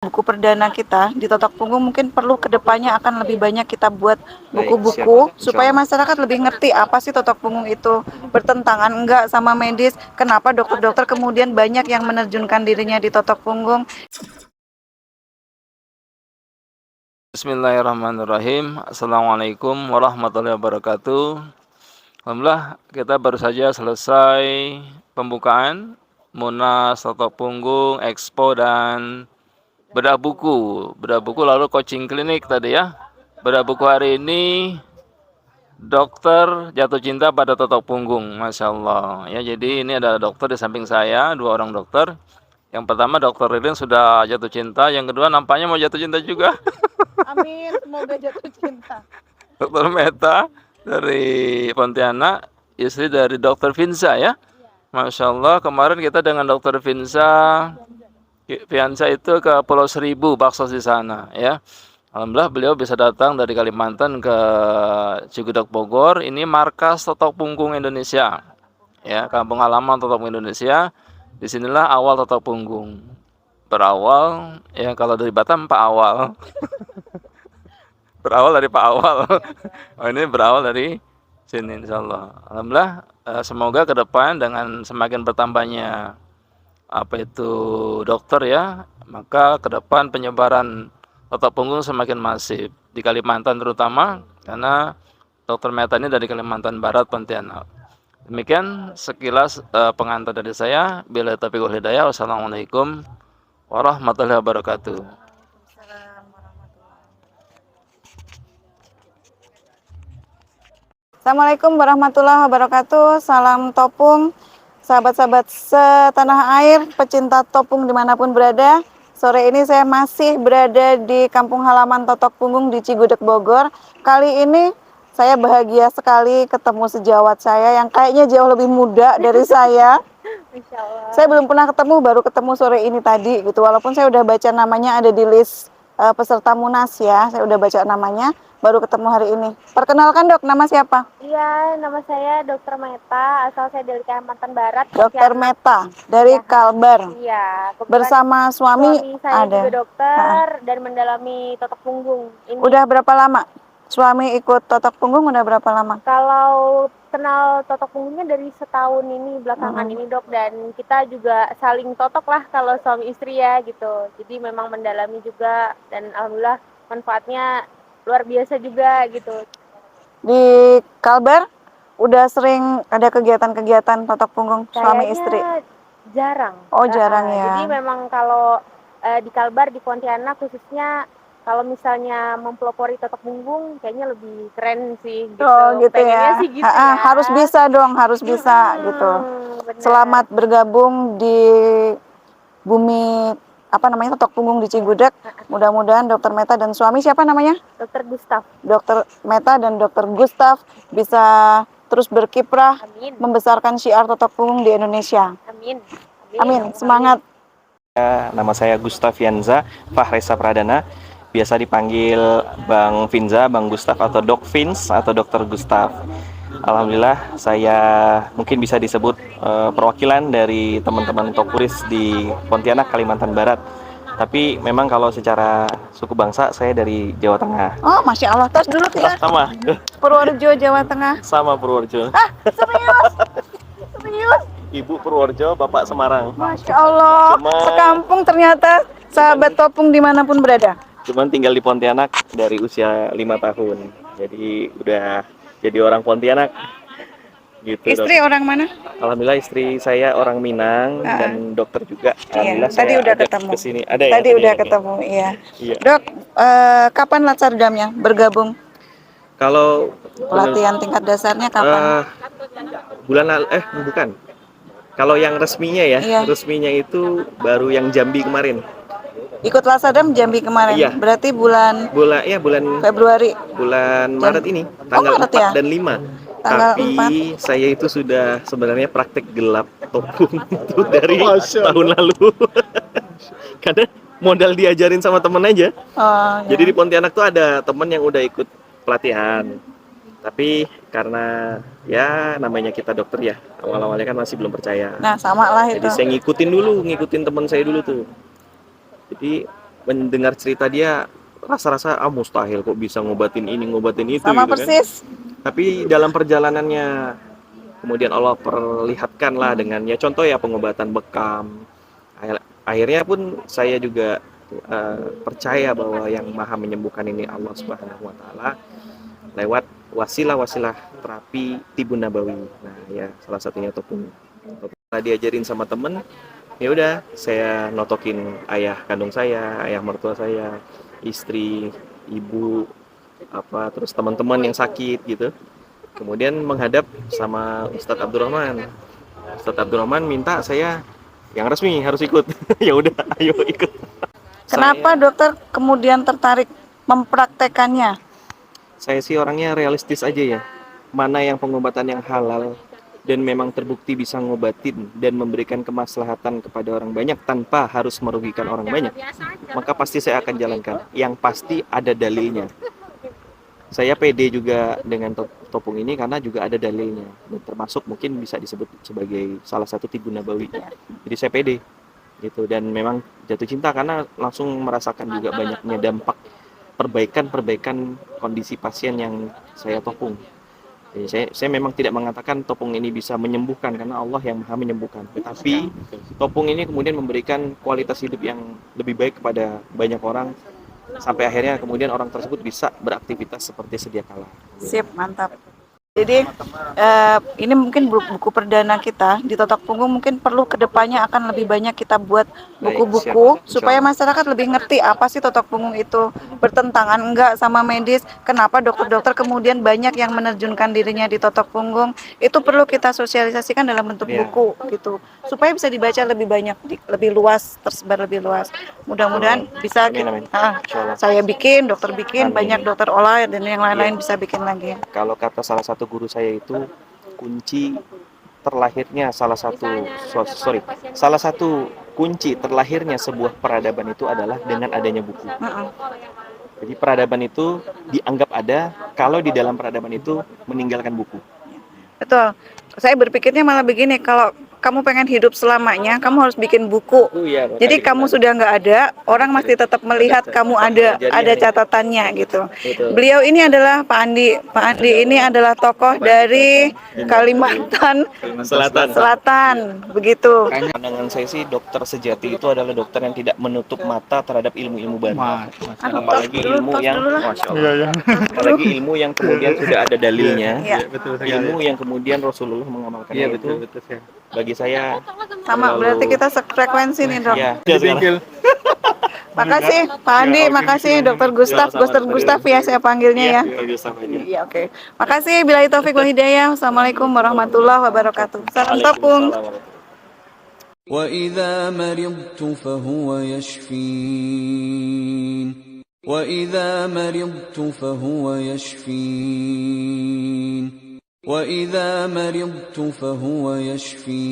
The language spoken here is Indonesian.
buku perdana kita di Totok Punggung, mungkin perlu kedepannya akan lebih banyak kita buat buku-buku supaya masyarakat lebih ngerti apa sih Totok Punggung itu, bertentangan enggak sama medis, kenapa dokter-dokter kemudian banyak yang menerjunkan dirinya di Totok Punggung. Bismillahirrahmanirrahim. Assalamualaikum warahmatullahi wabarakatuh. Alhamdulillah, kita baru saja selesai pembukaan Munas Totok Punggung, Expo, dan bedah buku lalu coaching klinik tadi ya. Bedah buku hari ini dokter jatuh cinta pada Totok Punggung, Masya Allah ya. Jadi ini ada dokter di samping saya, dua orang dokter. Yang pertama dokter Ririn sudah jatuh cinta, yang kedua nampaknya mau jatuh cinta juga. Amin, semoga jatuh cinta. Dokter Meta dari Pontianak, istri dari dokter Vinsa ya. Masya Allah, kemarin kita dengan dokter Fiansa itu ke Pulau Seribu, Baksos di sana ya. Alhamdulillah beliau bisa datang dari Kalimantan ke Cigudeg Bogor. Ini markas Totok Punggung Indonesia ya, kampung halaman Totok Punggung Indonesia. Disinilah awal Totok Punggung berawal ya. Kalau dari Batam Pak Awal berawal dari Pak Awal. Oh, ini berawal dari sini insyaallah. Alhamdulillah, semoga ke depan dengan semakin bertambahnya apa itu dokter ya, maka ke depan penyebaran Totok Punggung semakin masif di Kalimantan terutama, karena dokter Meta ini dari Kalimantan Barat, Pontianak. Demikian sekilas pengantar dari saya. Bila taufiq wal hidayah. Wassalamualaikum warahmatullahi wabarakatuh. Assalamualaikum warahmatullahi wabarakatuh. Salam Topung, sahabat-sahabat setanah air, pecinta Topung dimanapun berada. Sore ini saya masih berada di kampung halaman Totok Punggung di Cigudeg Bogor. Kali ini saya bahagia sekali ketemu sejawat saya yang kayaknya jauh lebih muda dari saya. Saya belum pernah ketemu, baru ketemu sore ini tadi gitu. Walaupun saya udah baca namanya ada di list peserta Munas ya, saya udah baca namanya, baru ketemu hari ini. Perkenalkan dok, nama siapa? Iya, nama saya Dr. Meta, asal saya dari Kalimantan Barat. Dr. Meta dari Kalbar. Iya, bersama suami saya ada. juga dokter dan mendalami Totok Punggung. Ini Udah berapa lama? Suami ikut Totok Punggung udah berapa lama? kalau kenal Totok Punggungnya dari setahun ini belakangan ini dok, dan kita juga saling totok lah kalau suami istri ya gitu. Jadi memang mendalami juga dan alhamdulillah manfaatnya luar biasa juga gitu. Di Kalbar udah sering ada kegiatan-kegiatan Totok Punggung suami istri? Jarang. Oh jarang ya. Jadi memang kalau di Kalbar, di Pontianak khususnya, kalau misalnya mempelopori Totok Punggung kayaknya lebih keren sih gitu. Oh gitu Pengennya ya. sih gitu ya. Harus bisa dong, harus bisa gitu. Bener. Selamat bergabung di bumi apa namanya Totok Punggung di Cigudeg. Mudah-mudahan Dokter Meta dan suami siapa namanya? Dokter Gustaf. Dokter Meta dan Dokter Gustaf bisa terus berkiprah. Amin. Membesarkan syiar Totok Punggung di Indonesia. Amin. Amin. Semangat. Nama saya Gustaf Fianza Fahresa Pradana, biasa dipanggil Bang Finza, Bang Gustaf atau Dok Fins atau Dokter Gustaf. Alhamdulillah saya mungkin bisa disebut perwakilan dari teman-teman Tokuris di Pontianak, Kalimantan Barat. Tapi memang kalau secara suku bangsa saya dari Jawa Tengah. Oh, Masya Allah. Tos dulu ya. Sama. Purworejo, Jawa Tengah. Sama Purworejo. Serius? Serius? Ibu Purworejo, Bapak Semarang. Masya Allah. Sekampung ternyata sahabat Topung dimanapun berada. Cuman tinggal di Pontianak dari usia 5 tahun. Jadi udah jadi orang Pontianak. Gitu, Istri dok. orang mana? Alhamdulillah istri saya orang Minang dan dokter juga. Iya, tadi udah ketemu. Kesini. Ada ya? Tadi udah ketemu, iya. Iya. Dok, kapan Latsardamnya bergabung? Kalau Pelatihan tingkat dasarnya kapan? bulan lalu, bukan. Kalau yang resminya ya, Iya. resminya itu baru yang Jambi kemarin. Ikut Latsardam Jambi kemarin. Iya. Berarti bulan Bulan Februari. bulan Maret ini, tanggal Maret 4 ya? dan 5. Tanggal Tapi 4. saya itu sudah sebenarnya praktek gelap Topung itu dari tahun lalu. Karena modal diajarin sama temen aja. Oh, Jadi di Pontianak tuh ada temen yang udah ikut pelatihan. Tapi karena ya namanya kita dokter ya, awal-awalnya kan masih belum percaya. Nah, sama lah itu. Jadi saya ngikutin temen saya dulu tuh. Jadi mendengar cerita dia rasa-rasa mustahil kok bisa ngobatin ini ngobatin itu Sama gitu kan. persis. Tapi dalam perjalanannya kemudian Allah perlihatkan lah dengan ya contoh ya pengobatan bekam. Akhirnya pun saya juga percaya bahwa yang maha menyembuhkan ini Allah Subhanahu wa taala lewat wasilah-wasilah terapi tibun nabawi. Nah, ya salah satunya topung. Setelah diajarin sama temen, ya udah saya notokin ayah kandung saya, ayah mertua saya, istri, ibu, apa terus teman-teman yang sakit gitu. Kemudian menghadap sama Ustadz Abdurrahman. Ustadz Abdurrahman minta saya yang resmi harus ikut. Ya udah, ayo ikut. Kenapa dokter kemudian tertarik mempraktekannya? Saya sih orangnya realistis aja ya. Mana yang pengobatan yang halal dan memang terbukti bisa ngobatin dan memberikan kemaslahatan kepada orang banyak tanpa harus merugikan orang banyak, maka pasti saya akan jalankan. Yang pasti ada dalilnya. Saya pede juga dengan topung ini karena juga ada dalilnya dan termasuk mungkin bisa disebut sebagai salah satu tibun nabawi. Jadi saya pede gitu dan memang jatuh cinta karena langsung merasakan juga banyaknya dampak perbaikan kondisi pasien yang saya topung. Jadi saya memang tidak mengatakan topung ini bisa menyembuhkan karena Allah yang maha menyembuhkan. Tetapi topung ini kemudian memberikan kualitas hidup yang lebih baik kepada banyak orang sampai akhirnya kemudian orang tersebut bisa beraktivitas seperti sedia kala. Sip, mantap. Jadi ini mungkin buku perdana kita di Totok Punggung, mungkin perlu kedepannya akan lebih banyak kita buat buku-buku supaya masyarakat lebih ngerti apa sih Totok Punggung itu, bertentangan enggak sama medis, kenapa dokter-dokter kemudian banyak yang menerjunkan dirinya di Totok Punggung. Itu perlu kita sosialisasikan dalam bentuk buku gitu supaya bisa dibaca lebih banyak, lebih luas, tersebar lebih luas. Mudah-mudahan bisa saya bikin, dokter bikin, banyak dokter olah dan yang lain-lain bisa bikin lagi. Kalau kata salah satu guru saya itu kunci terlahirnya salah satu kunci terlahirnya sebuah peradaban itu adalah dengan adanya buku. Jadi peradaban itu dianggap ada kalau di dalam peradaban itu meninggalkan buku. Betul. Saya berpikirnya malah begini, kalau kamu pengen hidup selamanya, kamu harus bikin buku. Jadi kamu sudah nggak ada, orang masih tetap melihat kamu ada catatannya gitu. Beliau ini adalah Pak Andi. Pak Andi ini adalah tokoh dari Kalimantan Selatan, begitu. Pandangan saya sih dokter sejati itu adalah dokter yang tidak menutup mata terhadap ilmu-ilmu baru. Apalagi ilmu yang kemudian sudah ada dalilnya, ilmu yang kemudian Rasulullah mengamalkannya itu. Bagi saya sama berarti kita sefrekuensi nih dok. Makasih Pak Andi, makasih Dokter Gustaf ya saya panggilnya ya. Iya oke. Makasih, billahi taufik wal hidayah. Assalamualaikum warahmatullahi wabarakatuh. Salam topung. وإذا مرضت فهو يشفين وإذا مرضت فهو يشفين وإذا مرضت فهو يشفين